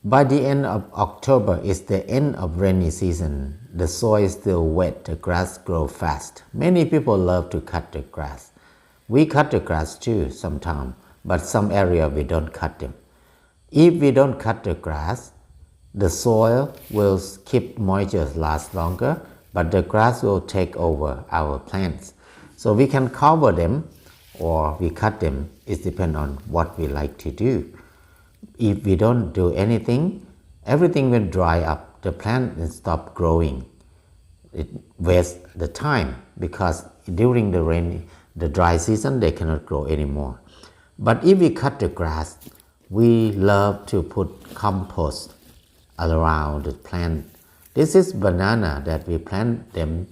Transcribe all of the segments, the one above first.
By the end of October is the end of rainy season. The soil is still wet, the grass grows fast. Many people love to cut the grass. We cut the grass too sometimes, but some area we don't cut them. If we don't cut the grass, the soil will keep moisture last longer, but the grass will take over our plants. So we can cover them or we cut them. It depends on what we like to do. If we don't do anything, everything will dry up. The plant will stop growing. It wastes the time because during the dry season, they cannot grow anymore. But if we cut the grass, we love to put compost around the plant. This is banana that we plant them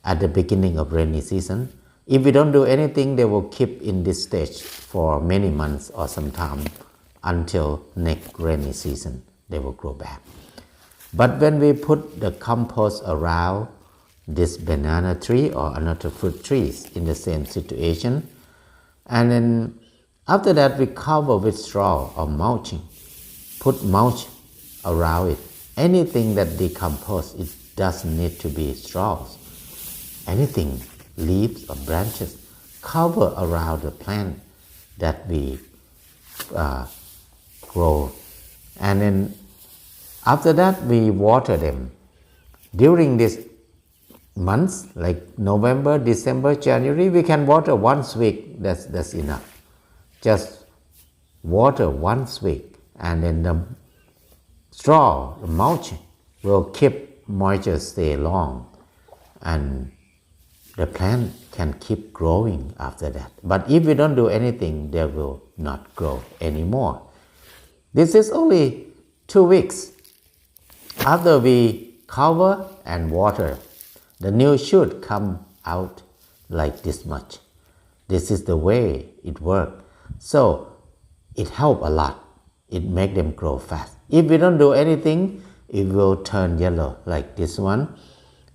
at the beginning of rainy season. If we don't do anything, they will keep in this stage for many months or some time until next rainy season. They will grow back. But when we put the compost around this banana tree or another fruit trees in the same situation, and then after that we cover with straw or mulching, put mulch around it. Anything that decomposes, it doesn't need to be straws. Anything, leaves or branches, cover around the plant that we grow. And then after that we water them. During these months like November, December, January, we can water once a week. That's enough. Just water once a week, and then the straw, the mulch will keep moisture stay long, and the plant can keep growing after that. But if we don't do anything, they will not grow anymore. This is only 2 weeks. After we cover and water, the new shoot come out like this much. This is the way it works. So it helps a lot. It makes them grow fast. If we don't do anything, it will turn yellow like this one.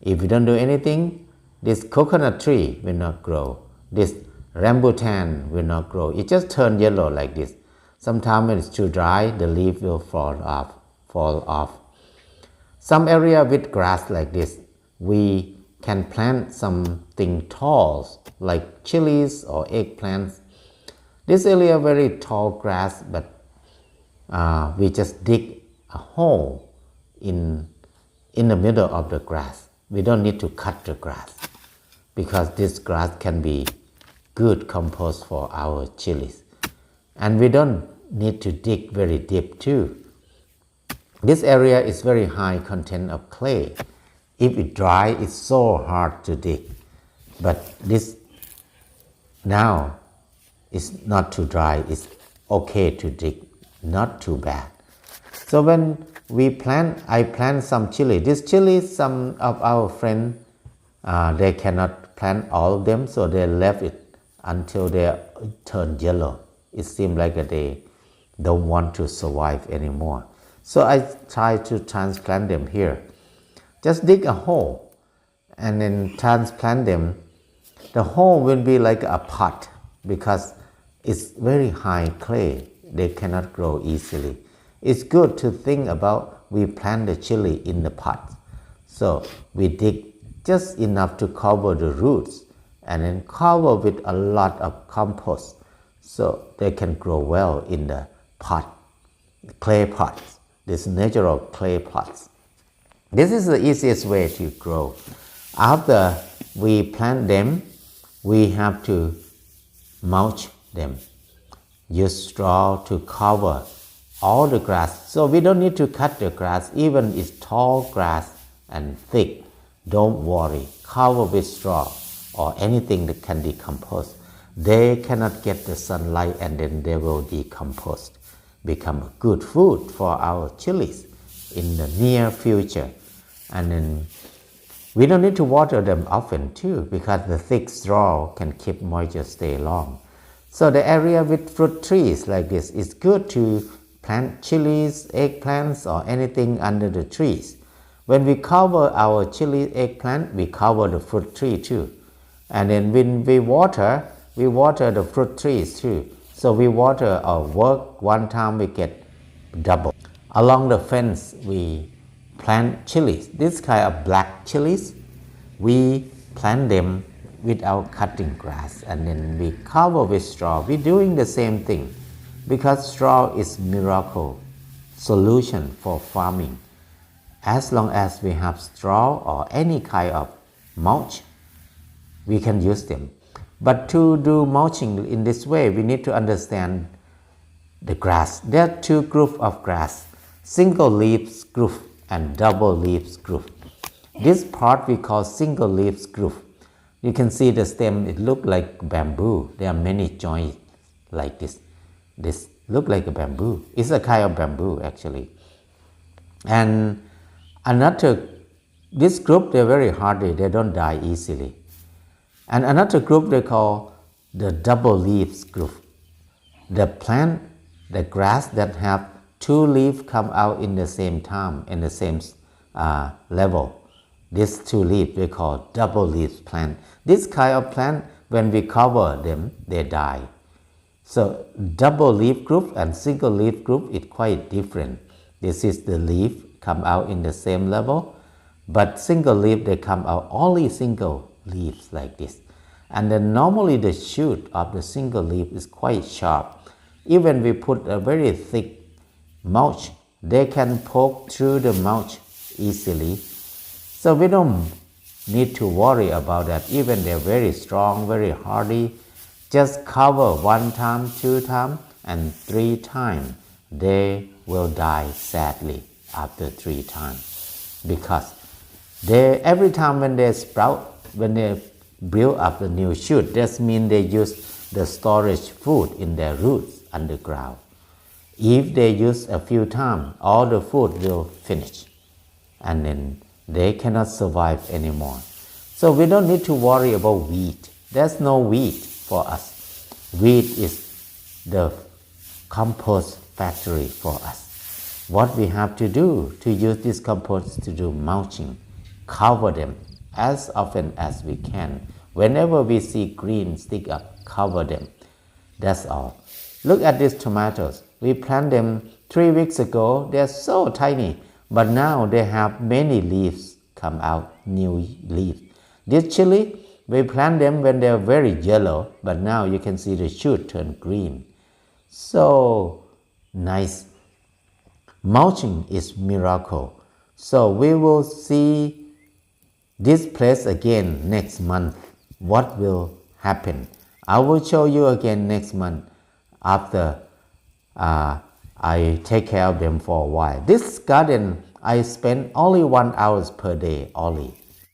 If we don't do anything, this coconut tree will not grow. This rambutan will not grow. It just turns yellow like this. Sometimes when it's too dry, the leaf will fall off. Some area with grass like this, we can plant something tall like chilies or eggplants. This area very tall grass, but we just dig a hole in the middle of the grass. We don't need to cut the grass because this grass can be good compost for our chilies. And we don't need to dig very deep too. This area is very high content of clay. If it dry, it's so hard to dig. But this now is not too dry. It's okay to dig, not too bad. So when I plant some chili. This chili, some of our friends, they cannot plant all of them, so they left it until they turn yellow. It seems like they don't want to survive anymore. So I try to transplant them here. Just dig a hole and then transplant them. The hole will be like a pot because it's very high clay. They cannot grow easily. It's good to think about we plant the chili in the pot. So we dig just enough to cover the roots and then cover with a lot of compost so they can grow well in the pot, clay pots, this natural clay pots. This is the easiest way to grow. After we plant them, we have to mulch them. Use straw to cover all the grass. So we don't need to cut the grass, even if it's tall grass and thick. Don't worry, cover with straw or anything that can decompose. They cannot get the sunlight and then they will decompose, become good food for our chilies in the near future. And then we don't need to water them often too because the thick straw can keep moisture stay long. So the area with fruit trees like this is good to plant chilies, eggplants or anything under the trees. When we cover our chili, eggplant, we cover the fruit tree too. And then when we water the fruit trees too. So we water our work one time, we get double. Along the fence, we plant chilies. This kind of black chilies, we plant them without cutting grass, and then we cover with straw. We're doing the same thing because straw is miracle solution for farming. As long as we have straw or any kind of mulch, we can use them. But to do mulching in this way, we need to understand the grass. There are two groups of grass, single leaves group and double leaves group. This part we call single leaves group. You can see the stem, it looks like bamboo. There are many joints like this. This look like a bamboo. It's a kind of bamboo actually. And this group, they're very hardy, they don't die easily. And another group they call the double leaves group. The plant, the grass that have two leaves come out in the same time, in the same level. These two leaves we call double leaves plant. This kind of plant, when we cover them, they die. So double leaf group and single leaf group is quite different. This is the leaf come out in the same level, but single leaf they come out only single leaves like this. And then normally the shoot of the single leaf is quite sharp. Even we put a very thick mulch, they can poke through the mulch easily. So we don't need to worry about that. Even they're very strong, very hardy. Just cover 1 time, 2 times, and 3 times. They will die sadly after 3 times, because every time when they sprout, when they build up the new shoot, that means they use the storage food in their roots underground. If they use a few times, all the food will finish, and then they cannot survive anymore. So we don't need to worry about wheat. There's no wheat for us. Wheat is the compost factory for us. What we have to do to use this compost to do mulching, cover them as often as we can. Whenever we see green stick up, cover them. That's all. Look at these tomatoes. We planted them 3 weeks ago. They're so tiny, but now they have many leaves come out, new leaves. This chili, we plant them when they're very yellow, but now you can see the shoot turn green. So nice. Mulching is miracle. So we will see this place again next month. What will happen? I will show you again next month after I take care of them for a while. This garden, I spend only 1 hour per day only.